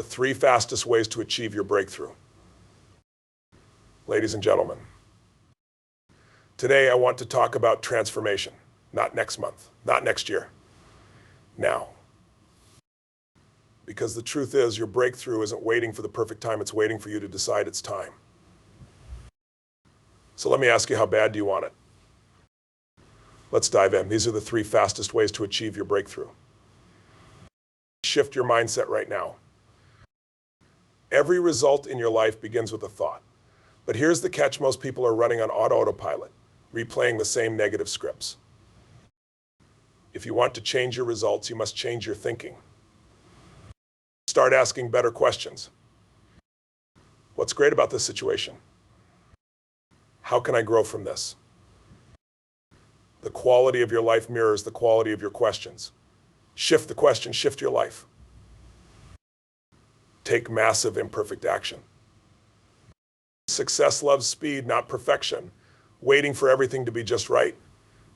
3 fastest ways to achieve your breakthrough. Ladies and gentlemen, today I want to talk about transformation. Not next month, not next year, now. Because the truth is, your breakthrough isn't waiting for the perfect time, it's waiting for you to decide it's time. So let me ask you, how bad do you want it? Let's dive in. These are the 3 fastest ways to achieve your breakthrough. Shift your mindset right now. Every result in your life begins with a thought. But here's the catch: most people are running on autopilot, replaying the same negative scripts. If you want to change your results, you must change your thinking. Start asking better questions. What's great about this situation? How can I grow from this? The quality of your life mirrors the quality of your questions. Shift the question, shift your life. Take massive imperfect action. Success loves speed, not perfection. Waiting for everything to be just right.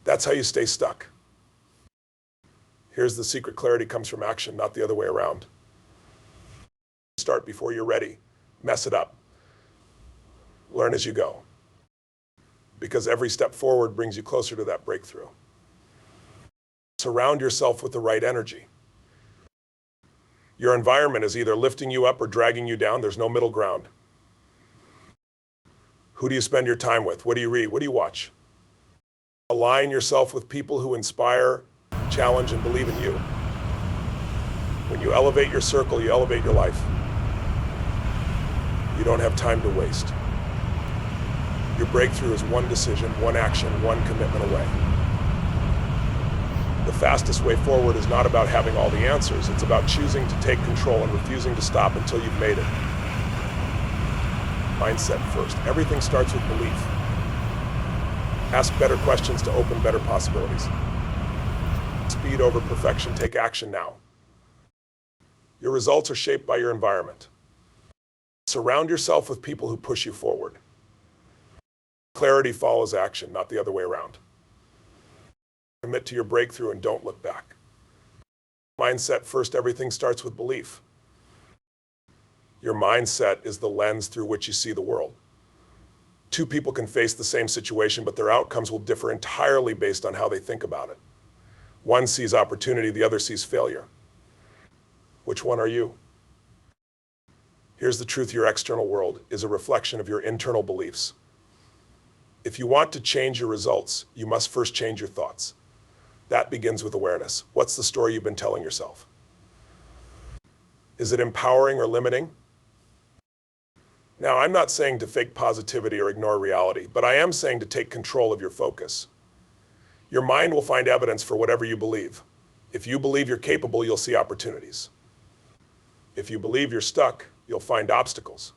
That's how you stay stuck. Here's the secret: clarity comes from action, not the other way around. Start before you're ready. Mess it up. Learn as you go. Because every step forward brings you closer to that breakthrough. Surround yourself with the right energy. Your environment is either lifting you up or dragging you down. There's no middle ground. Who do you spend your time with? What do you read? What do you watch? Align yourself with people who inspire, challenge, and believe in you. When you elevate your circle, you elevate your life. You don't have time to waste. Your breakthrough is one decision, one action, one commitment away. The fastest way forward is not about having all the answers. It's about choosing to take control and refusing to stop until you've made it. Mindset first. Everything starts with belief. Ask better questions to open better possibilities. Speed over perfection. Take action now. Your results are shaped by your environment. Surround yourself with people who push you forward. Clarity follows action, not the other way around. Commit to your breakthrough and don't look back. Mindset first. Everything starts with belief. Your mindset is the lens through which you see the world. 2 people can face the same situation, but their outcomes will differ entirely based on how they think about it. One sees opportunity, the other sees failure. Which one are you? Here's the truth: your external world is a reflection of your internal beliefs. If you want to change your results, you must first change your thoughts. That begins with awareness. What's the story you've been telling yourself? Is it empowering or limiting? Now, I'm not saying to fake positivity or ignore reality, but I am saying to take control of your focus. Your mind will find evidence for whatever you believe. If you believe you're capable, you'll see opportunities. If you believe you're stuck, you'll find obstacles.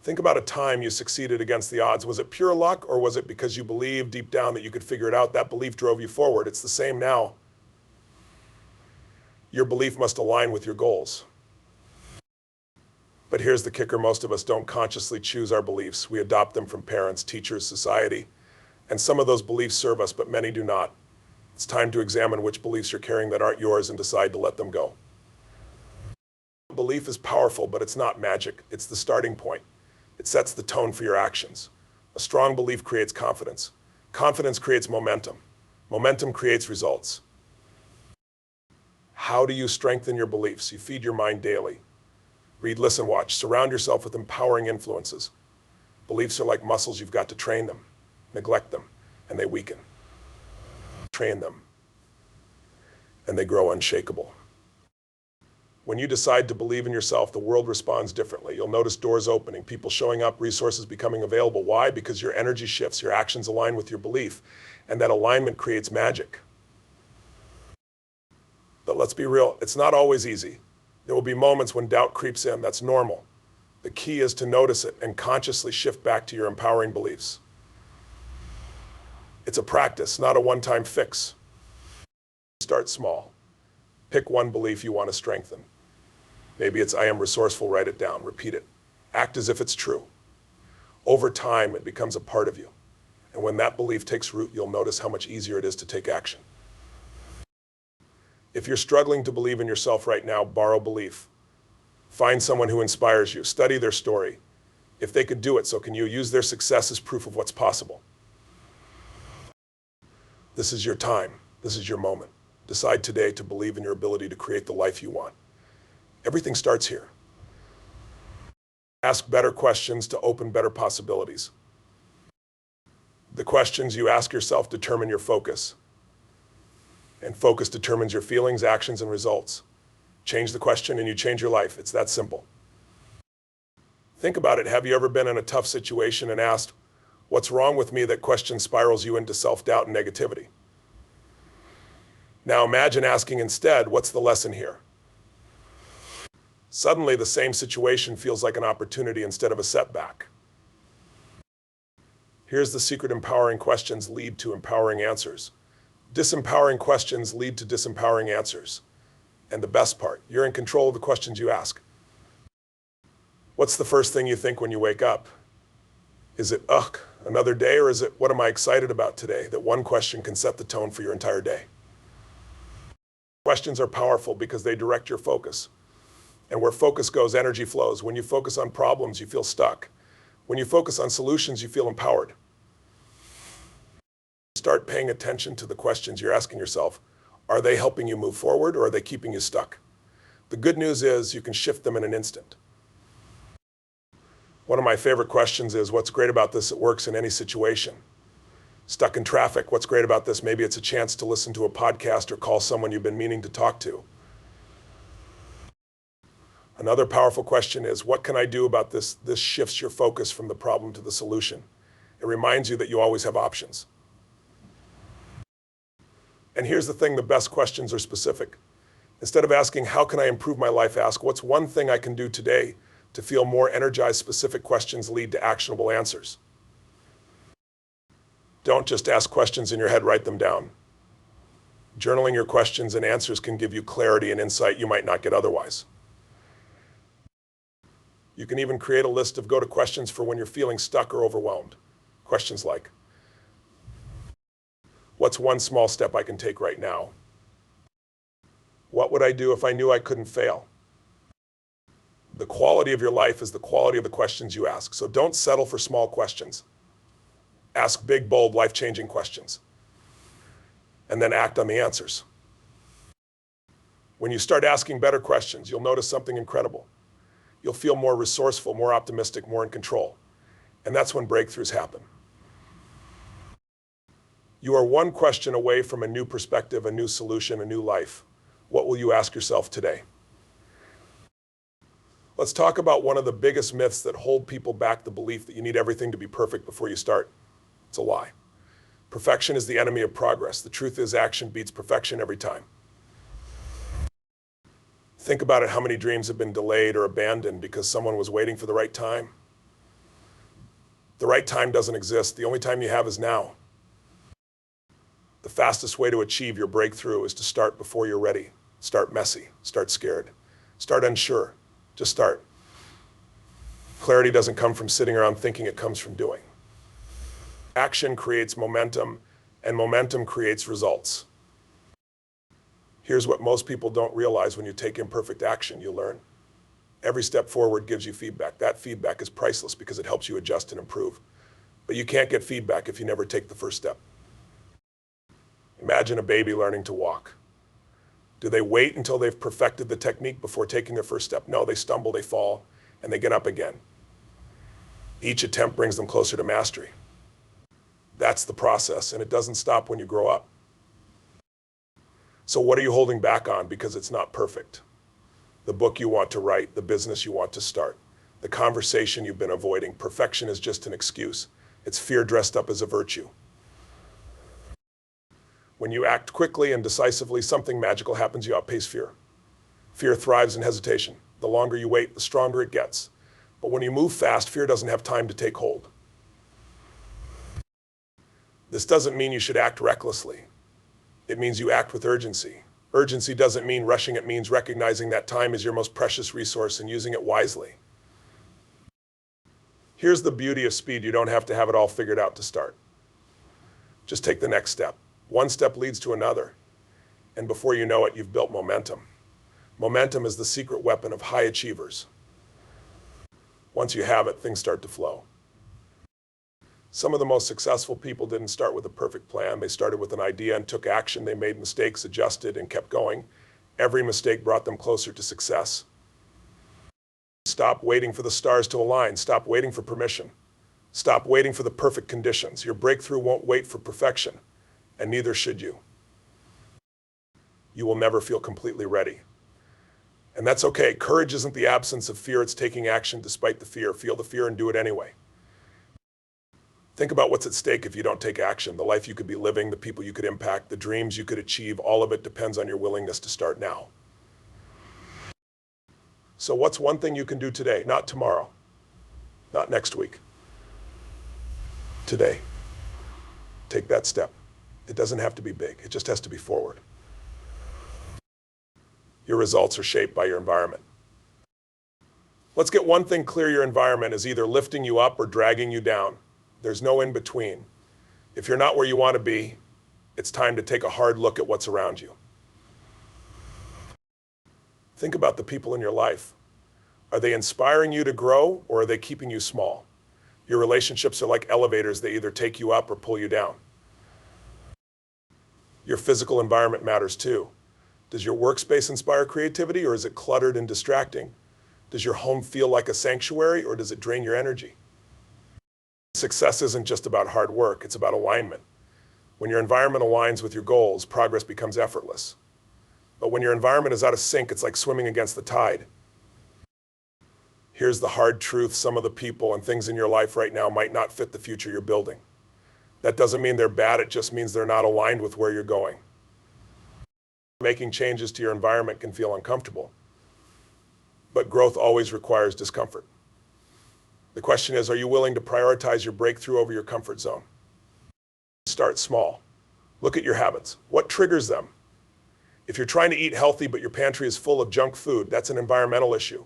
Think about a time you succeeded against the odds. Was it pure luck, or was it because you believed deep down that you could figure it out? That belief drove you forward. It's the same now. Your belief must align with your goals. But here's the kicker: most of us don't consciously choose our beliefs. We adopt them from parents, teachers, society. And some of those beliefs serve us, but many do not. It's time to examine which beliefs you're carrying that aren't yours and decide to let them go. Belief is powerful, but it's not magic. It's the starting point. It sets the tone for your actions. A strong belief creates confidence. Confidence creates momentum. Momentum creates results. How do you strengthen your beliefs? You feed your mind daily. Read, listen, watch. Surround yourself with empowering influences. Beliefs are like muscles. You've got to train them. Neglect them, and they weaken. Train them, and they grow unshakable. When you decide to believe in yourself, the world responds differently. You'll notice doors opening, people showing up, resources becoming available. Why? Because your energy shifts, your actions align with your belief, and that alignment creates magic. But let's be real, it's not always easy. There will be moments when doubt creeps in. That's normal. The key is to notice it and consciously shift back to your empowering beliefs. It's a practice, not a one-time fix. Start small. Pick one belief you want to strengthen. Maybe it's I am resourceful. Write it down. Repeat it. Act as if it's true. Over time, it becomes a part of you. And when that belief takes root, you'll notice how much easier it is to take action. If you're struggling to believe in yourself right now, borrow belief. Find someone who inspires you. Study their story. If they could do it, so can you. Use their success as proof of what's possible. This is your time. This is your moment. Decide today to believe in your ability to create the life you want. Everything starts here. Ask better questions to open better possibilities. The questions you ask yourself determine your focus. And focus determines your feelings, actions, and results. Change the question and you change your life. It's that simple. Think about it. Have you ever been in a tough situation and asked, what's wrong with me? That question spirals you into self-doubt and negativity. Now imagine asking instead, what's the lesson here? Suddenly the same situation feels like an opportunity instead of a setback. Here's the secret: empowering questions lead to empowering answers. Disempowering questions lead to disempowering answers. And the best part, you're in control of the questions you ask. What's the first thing you think when you wake up? Is it, ugh, another day? Or is it, what am I excited about today? That one question can set the tone for your entire day. Questions are powerful because they direct your focus. And where focus goes, energy flows. When you focus on problems, you feel stuck. When you focus on solutions, you feel empowered. Start paying attention to the questions you're asking yourself. Are they helping you move forward, or are they keeping you stuck? The good news is you can shift them in an instant. One of my favorite questions is, what's great about this? It works in any situation. Stuck in traffic, what's great about this? Maybe it's a chance to listen to a podcast or call someone you've been meaning to talk to. Another powerful question is, what can I do about this? This shifts your focus from the problem to the solution. It reminds you that you always have options. And here's the thing, the best questions are specific. Instead of asking, how can I improve my life? Ask, what's one thing I can do today to feel more energized? Specific questions lead to actionable answers. Don't just ask questions in your head, write them down. Journaling your questions and answers can give you clarity and insight you might not get otherwise. You can even create a list of go-to questions for when you're feeling stuck or overwhelmed. Questions like, what's one small step I can take right now? What would I do if I knew I couldn't fail? The quality of your life is the quality of the questions you ask. So don't settle for small questions. Ask big, bold, life-changing questions. And then act on the answers. When you start asking better questions, you'll notice something incredible. You'll feel more resourceful, more optimistic, more in control. And that's when breakthroughs happen. You are one question away from a new perspective, a new solution, a new life. What will you ask yourself today? Let's talk about one of the biggest myths that hold people back, the belief that you need everything to be perfect before you start. It's a lie. Perfection is the enemy of progress. The truth is, action beats perfection every time. Think about it, how many dreams have been delayed or abandoned because someone was waiting for the right time? The right time doesn't exist. The only time you have is now. The fastest way to achieve your breakthrough is to start before you're ready. Start messy. Start scared. Start unsure. Just start. Clarity doesn't come from sitting around thinking, it comes from doing. Action creates momentum, and momentum creates results. Here's what most people don't realize: when you take imperfect action, you learn. Every step forward gives you feedback. That feedback is priceless because it helps you adjust and improve. But you can't get feedback if you never take the first step. Imagine a baby learning to walk. Do they wait until they've perfected the technique before taking their first step? No, they stumble, they fall, and they get up again. Each attempt brings them closer to mastery. That's the process, and it doesn't stop when you grow up. So what are you holding back on because it's not perfect? The book you want to write, the business you want to start, the conversation you've been avoiding. Perfection is just an excuse. It's fear dressed up as a virtue. When you act quickly and decisively, something magical happens. You outpace fear. Fear thrives in hesitation. The longer you wait, the stronger it gets. But when you move fast, fear doesn't have time to take hold. This doesn't mean you should act recklessly. It means you act with urgency. Urgency doesn't mean rushing. It means recognizing that time is your most precious resource and using it wisely. Here's the beauty of speed. You don't have to have it all figured out to start. Just take the next step. One step leads to another. And before you know it, you've built momentum. Momentum is the secret weapon of high achievers. Once you have it, things start to flow. Some of the most successful people didn't start with a perfect plan. They started with an idea and took action. They made mistakes, adjusted, and kept going. Every mistake brought them closer to success. Stop waiting for the stars to align. Stop waiting for permission. Stop waiting for the perfect conditions. Your breakthrough won't wait for perfection, and neither should you. You will never feel completely ready. And that's okay. Courage isn't the absence of fear. It's taking action despite the fear. Feel the fear and do it anyway. Think about what's at stake if you don't take action. The life you could be living, the people you could impact, the dreams you could achieve, all of it depends on your willingness to start now. So what's one thing you can do today? Not tomorrow, not next week. Today. Take that step. It doesn't have to be big. It just has to be forward. Your results are shaped by your environment. Let's get one thing clear. Your environment is either lifting you up or dragging you down. There's no in between. If you're not where you want to be, it's time to take a hard look at what's around you. Think about the people in your life. Are they inspiring you to grow, or are they keeping you small? Your relationships are like elevators. They either take you up or pull you down. Your physical environment matters too. Does your workspace inspire creativity, or is it cluttered and distracting? Does your home feel like a sanctuary, or does it drain your energy? Success isn't just about hard work, it's about alignment. When your environment aligns with your goals, progress becomes effortless. But when your environment is out of sync, it's like swimming against the tide. Here's the hard truth. Some of the people and things in your life right now might not fit the future you're building. That doesn't mean they're bad, it just means they're not aligned with where you're going. Making changes to your environment can feel uncomfortable, but growth always requires discomfort. The question is, are you willing to prioritize your breakthrough over your comfort zone? Start small. Look at your habits. What triggers them? If you're trying to eat healthy but your pantry is full of junk food, that's an environmental issue.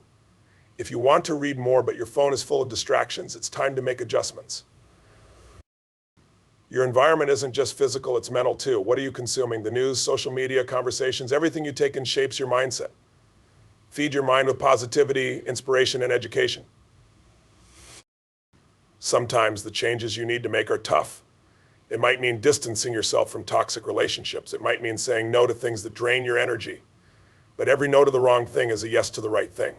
If you want to read more but your phone is full of distractions, it's time to make adjustments. Your environment isn't just physical, it's mental too. What are you consuming? The news, social media, conversations, everything you take in shapes your mindset. Feed your mind with positivity, inspiration, and education. Sometimes the changes you need to make are tough. It might mean distancing yourself from toxic relationships. It might mean saying no to things that drain your energy. But every no to the wrong thing is a yes to the right thing.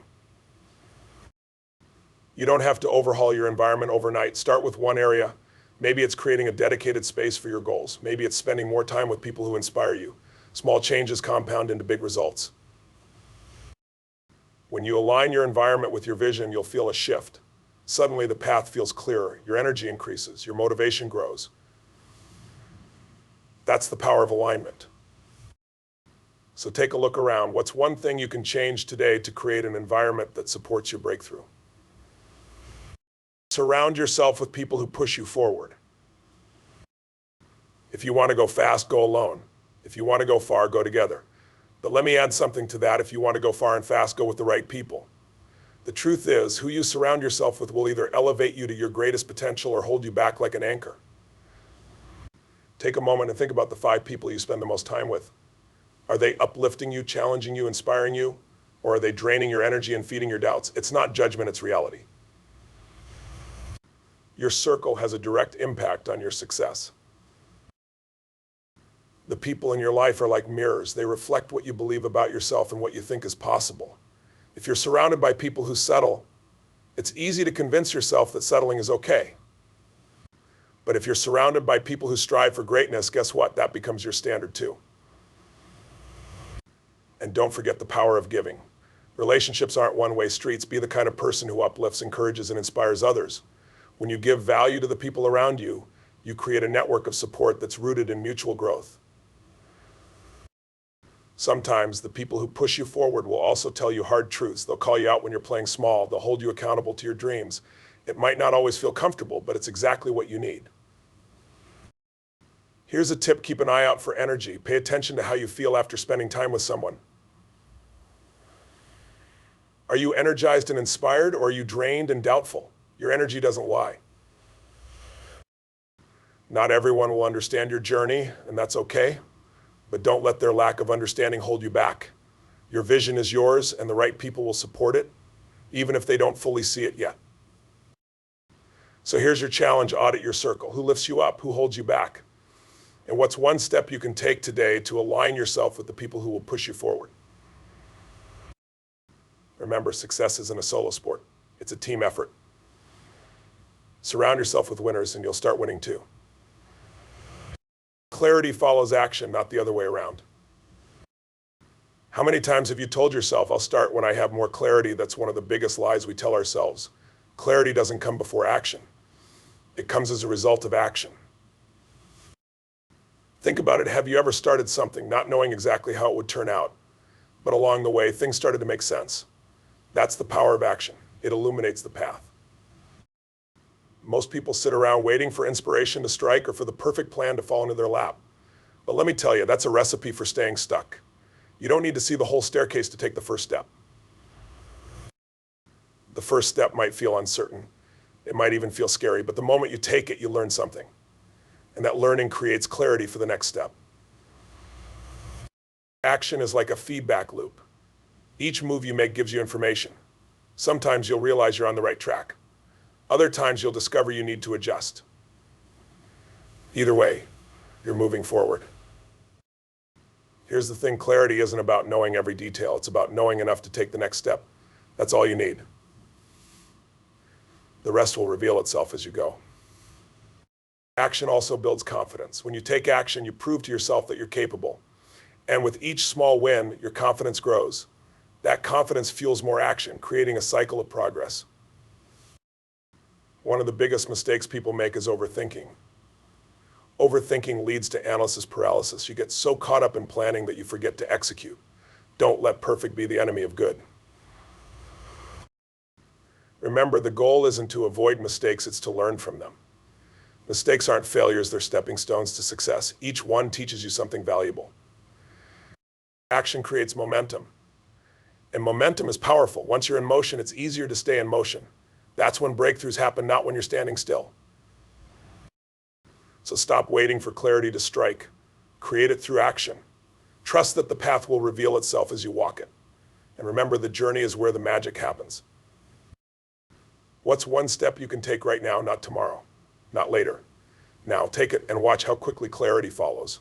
You don't have to overhaul your environment overnight. Start with one area. Maybe it's creating a dedicated space for your goals. Maybe it's spending more time with people who inspire you. Small changes compound into big results. When you align your environment with your vision, you'll feel a shift. Suddenly the path feels clearer, your energy increases, your motivation grows. That's the power of alignment. So take a look around. What's one thing you can change today to create an environment that supports your breakthrough? Surround yourself with people who push you forward. If you want to go fast, go alone. If you want to go far, go together. But let me add something to that. If you want to go far and fast, go with the right people. The truth is, who you surround yourself with will either elevate you to your greatest potential or hold you back like an anchor. Take a moment and think about the 5 people you spend the most time with. Are they uplifting you, challenging you, inspiring you? Or are they draining your energy and feeding your doubts? It's not judgment, it's reality. Your circle has a direct impact on your success. The people in your life are like mirrors. They reflect what you believe about yourself and what you think is possible. If you're surrounded by people who settle, it's easy to convince yourself that settling is okay. But if you're surrounded by people who strive for greatness, guess what? That becomes your standard too. And don't forget the power of giving. Relationships aren't one-way streets. Be the kind of person who uplifts, encourages, and inspires others. When you give value to the people around you, you create a network of support that's rooted in mutual growth. Sometimes the people who push you forward will also tell you hard truths. They'll call you out when you're playing small. They'll hold you accountable to your dreams. It might not always feel comfortable, but it's exactly what you need. Here's a tip: keep an eye out for energy. Pay attention to how you feel after spending time with someone. Are you energized and inspired, or are you drained and doubtful? Your energy doesn't lie. Not everyone will understand your journey, and that's okay. But don't let their lack of understanding hold you back. Your vision is yours, and the right people will support it, even if they don't fully see it yet. So here's your challenge: audit your circle. Who lifts you up? Who holds you back? And what's one step you can take today to align yourself with the people who will push you forward? Remember, success isn't a solo sport. It's a team effort. Surround yourself with winners and you'll start winning too. Clarity follows action, not the other way around. How many times have you told yourself, I'll start when I have more clarity? That's one of the biggest lies we tell ourselves. Clarity doesn't come before action. It comes as a result of action. Think about it. Have you ever started something not knowing exactly how it would turn out, but along the way, things started to make sense? That's the power of action. It illuminates the path. Most people sit around waiting for inspiration to strike or for the perfect plan to fall into their lap. But let me tell you, that's a recipe for staying stuck. You don't need to see the whole staircase to take the first step. The first step might feel uncertain. It might even feel scary, but the moment you take it, you learn something. And that learning creates clarity for the next step. Action is like a feedback loop. Each move you make gives you information. Sometimes you'll realize you're on the right track. Other times you'll discover you need to adjust. Either way, you're moving forward. Here's the thing: clarity isn't about knowing every detail. It's about knowing enough to take the next step. That's all you need. The rest will reveal itself as you go. Action also builds confidence. When you take action, you prove to yourself that you're capable. And with each small win, your confidence grows. That confidence fuels more action, creating a cycle of progress. One of the biggest mistakes people make is overthinking. Overthinking leads to analysis paralysis. You get so caught up in planning that you forget to execute. Don't let perfect be the enemy of good. Remember, the goal isn't to avoid mistakes, it's to learn from them. Mistakes aren't failures, they're stepping stones to success. Each one teaches you something valuable. Action creates momentum. And momentum is powerful. Once you're in motion, it's easier to stay in motion. That's when breakthroughs happen, not when you're standing still. So stop waiting for clarity to strike. Create it through action. Trust that the path will reveal itself as you walk it. And remember, the journey is where the magic happens. What's one step you can take right now, not tomorrow, not later? Now take it and watch how quickly clarity follows.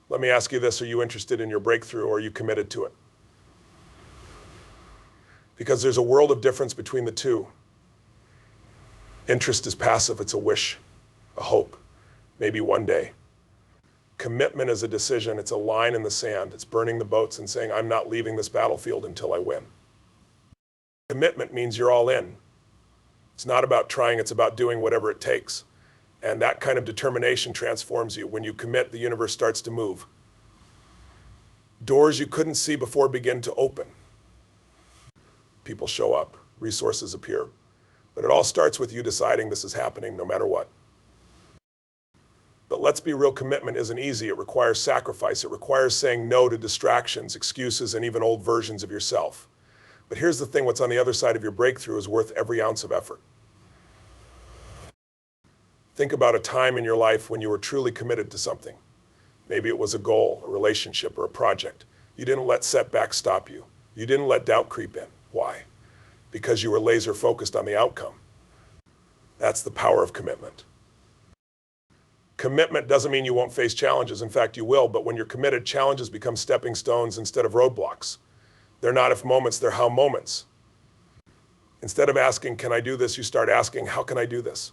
Let me ask you this: are you interested in your breakthrough, or are you committed to it? Because there's a world of difference between the two. Interest is passive. It's a wish, a hope, maybe one day. Commitment is a decision. It's a line in the sand. It's burning the boats and saying, I'm not leaving this battlefield until I win. Commitment means you're all in. It's not about trying, it's about doing whatever it takes. And that kind of determination transforms you. When you commit, the universe starts to move. Doors you couldn't see before begin to open. People show up, resources appear. But it all starts with you deciding this is happening no matter what. But let's be real, commitment isn't easy. It requires sacrifice. It requires saying no to distractions, excuses, and even old versions of yourself. But here's the thing: what's on the other side of your breakthrough is worth every ounce of effort. Think about a time in your life when you were truly committed to something. Maybe it was a goal, a relationship, or a project. You didn't let setbacks stop you. You didn't let doubt creep in. Why? Because you were laser focused on the outcome. That's the power of commitment. Commitment doesn't mean you won't face challenges. In fact, you will, but when you're committed, challenges become stepping stones instead of roadblocks. They're not if moments, they're how moments. Instead of asking, can I do this, you start asking, how can I do this?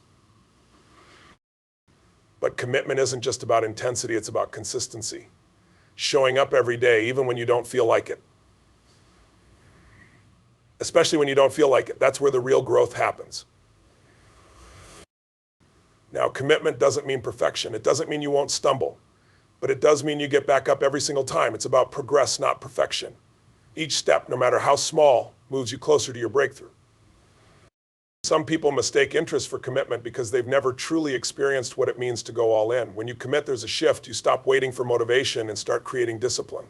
But commitment isn't just about intensity, it's about consistency. Showing up every day, even when you don't feel like it. Especially when you don't feel like it, that's where the real growth happens. Now, commitment doesn't mean perfection. It doesn't mean you won't stumble, but it does mean you get back up every single time. It's about progress, not perfection. Each step, no matter how small, moves you closer to your breakthrough. Some people mistake interest for commitment because they've never truly experienced what it means to go all in. When you commit, there's a shift. You stop waiting for motivation and start creating discipline.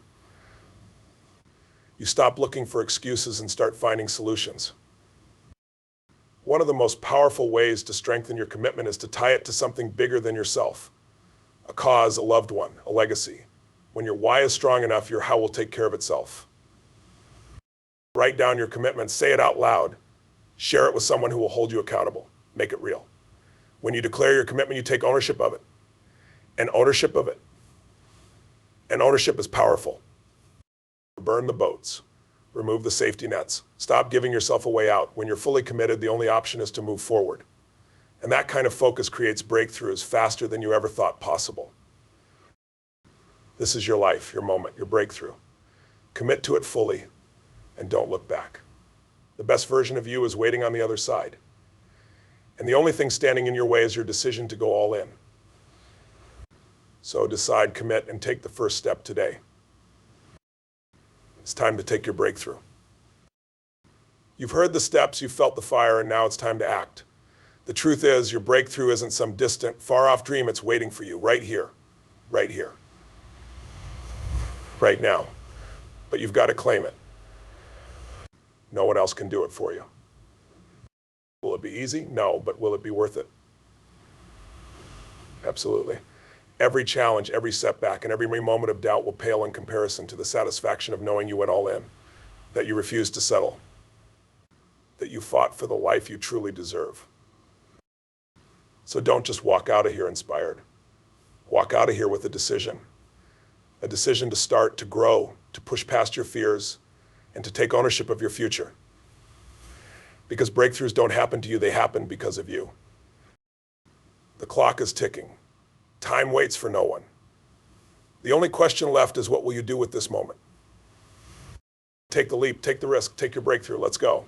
You stop looking for excuses and start finding solutions. One of the most powerful ways to strengthen your commitment is to tie it to something bigger than yourself. A cause, a loved one, a legacy. When your why is strong enough, your how will take care of itself. Write down your commitments, say it out loud, share it with someone who will hold you accountable, make it real. When you declare your commitment, you take ownership of it. And ownership is powerful. Burn the boats, remove the safety nets, stop giving yourself a way out. When you're fully committed, the only option is to move forward. And that kind of focus creates breakthroughs faster than you ever thought possible. This is your life, your moment, your breakthrough. Commit to it fully and don't look back. The best version of you is waiting on the other side. And the only thing standing in your way is your decision to go all in. So decide, commit, and take the first step today. It's time to take your breakthrough. You've heard the steps, you've felt the fire, and now it's time to act. The truth is, your breakthrough isn't some distant, far-off dream. It's waiting for you right here, right now. But you've got to claim it. No one else can do it for you. Will it be easy? No, but will it be worth it? Absolutely. Every challenge, every setback, and every moment of doubt will pale in comparison to the satisfaction of knowing you went all in, that you refused to settle, that you fought for the life you truly deserve. So don't just walk out of here inspired. Walk out of here with a decision to start, to grow, to push past your fears, and to take ownership of your future. Because breakthroughs don't happen to you, they happen because of you. The clock is ticking. Time waits for no one. The only question left is, what will you do with this moment? Take the leap, take the risk, take your breakthrough. Let's go.